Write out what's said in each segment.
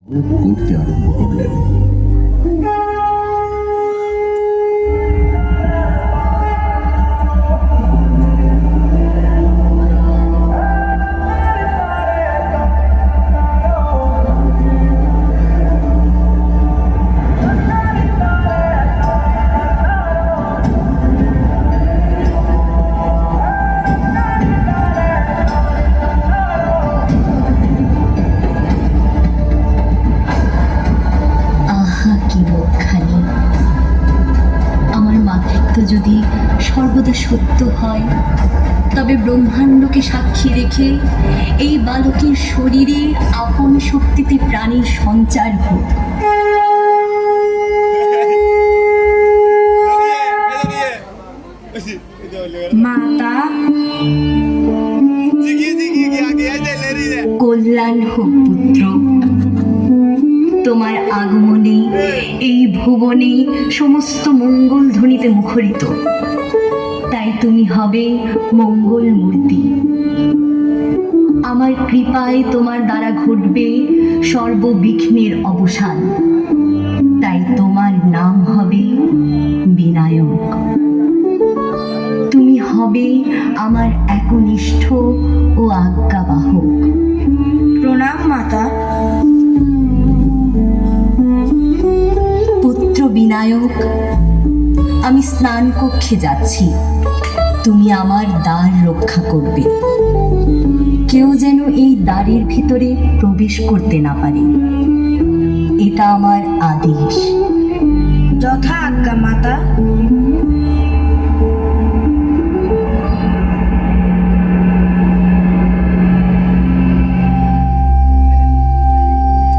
করতে আরম্ভ করলেন। যদি সর্বদা সত্য হয়, তবে ব্রহ্মাণ্ডকে সাক্ষী রেখে এই বালকের শরীরে আপন শক্তিতে প্রাণীর সঞ্চার হোক। মাতা, কল্যাণ হোক পুত্র। তোমার আগমনে এই ভুবনে সমস্ত মঙ্গল ধ্বনিতে মুখরিত, তাই তুমি হবে মঙ্গল মূর্তি। আমার কৃপায় তোমার দ্বারা ঘটবে সর্ববিঘ্নের অবসান, তাই তোমার নাম হবে বিনায়ক। তুমি হবে আমার একনিষ্ঠ ও আজ্ঞাবাহক। প্রণাম মাতা। পুত্র বিনায়ক, আমি স্নান কক্ষে যাচ্ছি, তুমি আমার দ্বার রক্ষা করবে। কেউ যেন এই দ্বারের ভিতরে প্রবেশ করতে না পারে, এটা আমার আদেশ। যথা আজ্ঞা মাতা।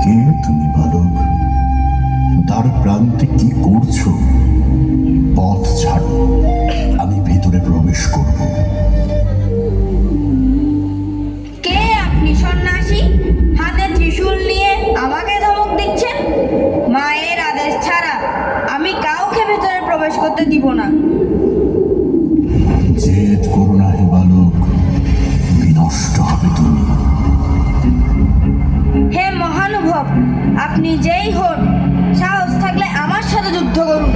কে তুমি বালক? দ্বার প্রান্তে কি করছো? পথ ছাড়ো, আমি ভেতরে প্রবেশ করব। কে আপনি সন্ন্যাসী? হাতে ত্রিশূল নিয়ে আমাকে ধমক দিচ্ছেন? মায়ের আদেশ ছাড়া আমি কাউকে ভেতরে প্রবেশ করতে দিব না। জেদ করো না হে বালক, বিনষ্ট হবে তুমি। হে মহানুভব, আপনি যেই হন, সাহস থাকলে আমার সাথে যুদ্ধ করুন।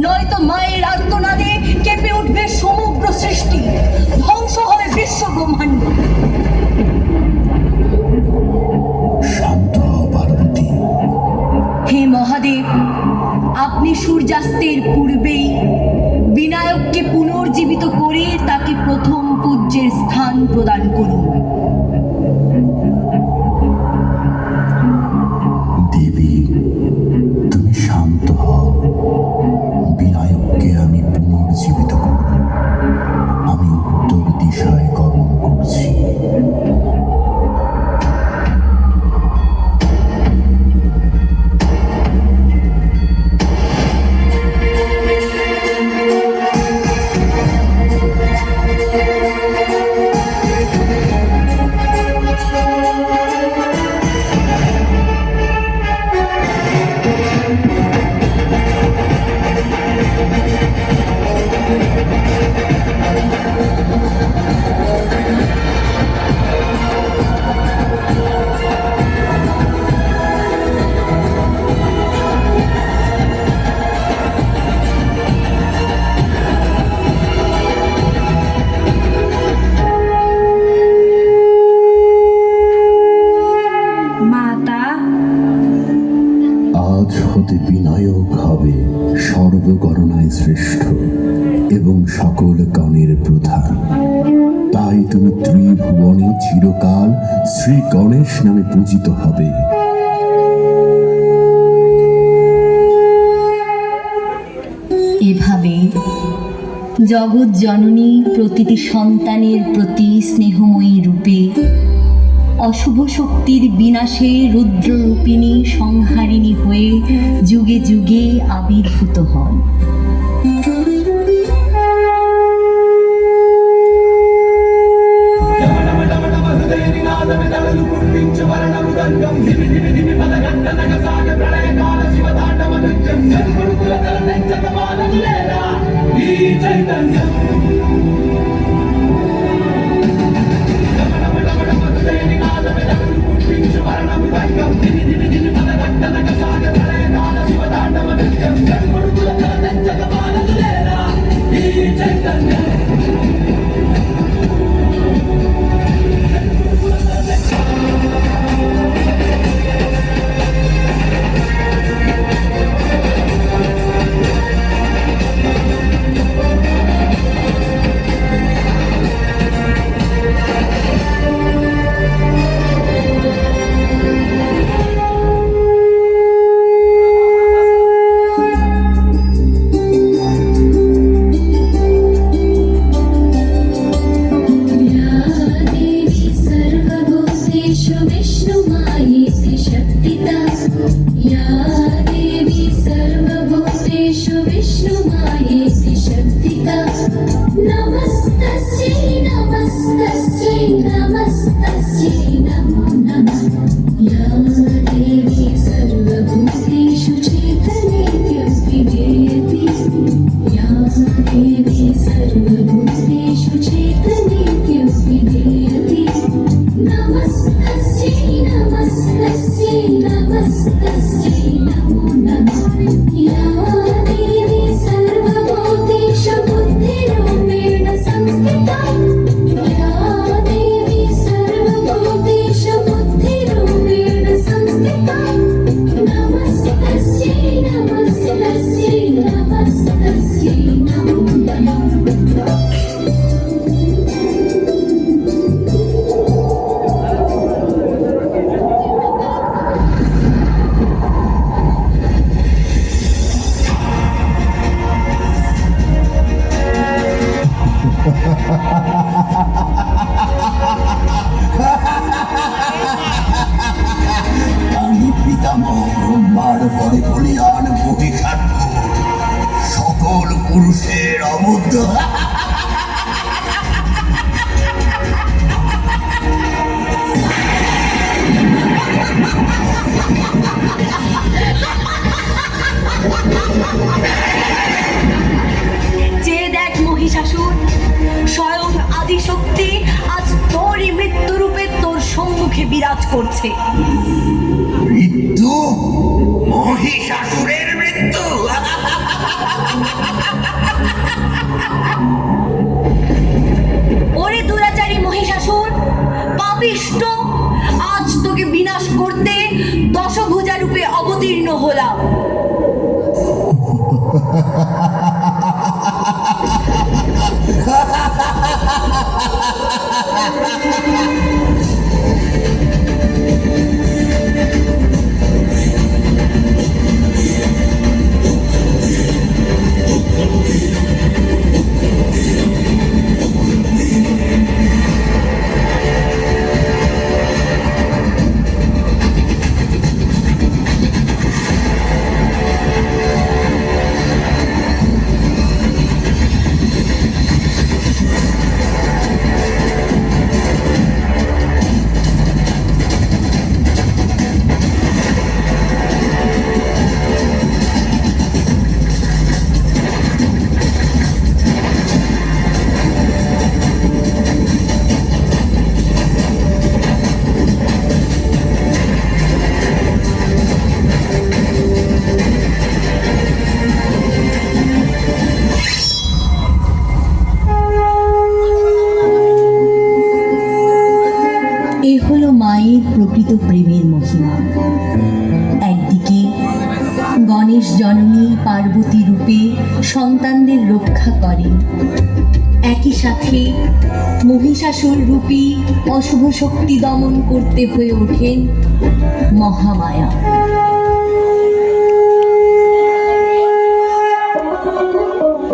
নয়তো মায়ের আর্তনাদে কেঁপে উঠবে সমগ্র সৃষ্টি, ধ্বংস হবে বিশ্ব ব্রহ্মাণ্ড। শান্ত হও পার্বতী। হে মহাদেব, আপনি সূর্যাস্তের পূর্বেই বিনায়ককে পুনর্জীবিত করে তাকে প্রথম পূজ্যের স্থান প্রদান করুন। দেবী, তুমি শান্ত হও। বিনায়ককে আমি পুনর্জীবিত করব। আমি উত্তর দিশায় গমন করছি। সর্বগণনায় শ্রেষ্ঠ এবং সকল গণের প্রধান। তাই তুমি ত্রিভুবনে চিরকাল শ্রী গণেশ নামে পূজিত হবে। এভাবে জগৎ জননী প্রতিটি সন্তানের প্রতি স্নেহময়ী রূপে অশুভ শক্তির বিনাশে রুদ্ররূপিণী সংহারিণী হয়ে যুগে যুগে আবির্ভূত হন। আমি পিতামহ ব্রহ্মার পরে বলিয়ান মহিষাসুর, সকল পুরুষের অবদ্ধ। যে দেখ মহিষাসুর, স্বয়ং আদিশক্তি আজ তোরই মৃত্যুরূপে তোর সম্মুখে বিরাজ করছে। মৃত্যু? মহিষাসুরের মৃত্যু? ওরে দুরাচারী মহিষাসুর, পাপিষ্ঠ, আজ তোকে বিনাশ করতে দশভুজা রূপে অবতীর্ণ হলাম। প্রকৃত প্রেমের মহিমা। একদিকে গণেশ জননী পার্বতী রূপে সন্তানদের রক্ষা করেন, একই সাথে মহিষাসুর রূপী অশুভ শক্তি দমন করতে হয়ে ওঠেন মহামায়া।